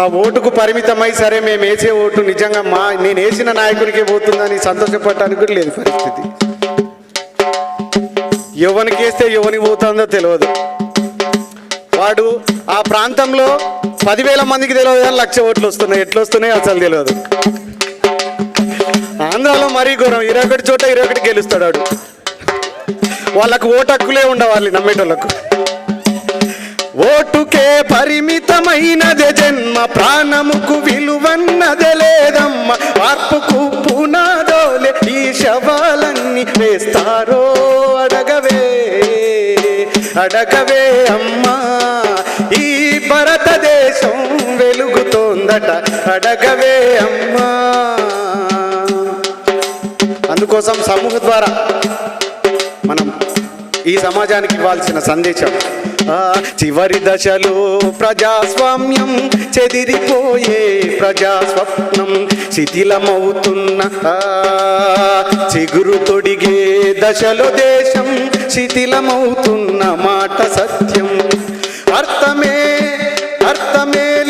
ఆ ఓటుకు పరిమితమై సరే మేము వేసే ఓటు నిజంగా నేను వేసిన నాయకునికే పోతుందని సంతోషపడటానికి కూడా లేదు పరిస్థితి. ఎవరికి వేస్తే ఎవరికి పోతుందో తెలియదు. వాడు ఆ ప్రాంతంలో 10,000 మందికి తెలియదు కానీ 1,00,000 ఓట్లు వస్తున్నాయి. ఎట్లా వస్తున్నాయి అసలు తెలియదు. ఆంధ్రాలో మరీ ఘోరం, 21 చోట 21 గెలుస్తాడు వాడు. వాళ్ళకు ఓటు హక్కులే ఉండవాలి నమ్మేటోళ్ళకు. ఓటుకే పరిమితమైనదే జన్మ, ప్రాణముకు విలువన్నదే లేదమ్మ. మార్పుకు పునాదోలే ఈ శవాలన్నీ వేస్తారో అడగవే అడగవే అమ్మా. ఈ భారతదేశం వెలుగుతోందట అడగవే అమ్మా. అందుకోసం సమూహ ద్వారా మనం ఈ సమాజానికి ఇవ్వాల్సిన సందేశం, చివరి దశలో ప్రజాస్వామ్యం చెదిరిపోయే ప్రజాస్వప్నం, శిథిలమవుతున్న చిగురు తొడిగే దశలో దేశం శిథిలమవుతున్న మాట సత్యం. అర్థమే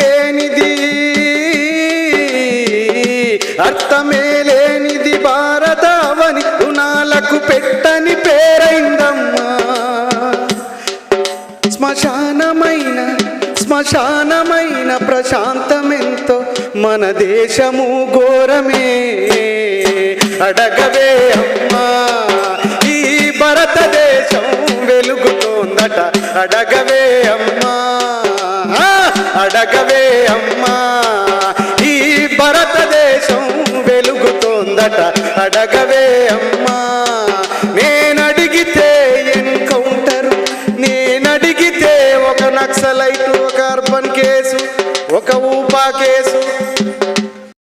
లేనిది భారతావని రుణాలకు పెట్టని పేరైందమ్మా. శ్మశానమైన ప్రశాంతమెంతో మన దేశము ఘోరమే అడగవే అమ్మా. ఈ భారతదేశం వెలుగుతోందట అడగవే అమ్మా అడగవే అమ్మా. ఈ భారతదేశం వెలుగుతోందట అడగవే అమ్మా. నేనడిగితే ఎన్కౌంటరు, నేనడిగితే ఒక నక్సలైట్, ఒక అర్బన్ కేసు, ఒక ఊపా కేసు,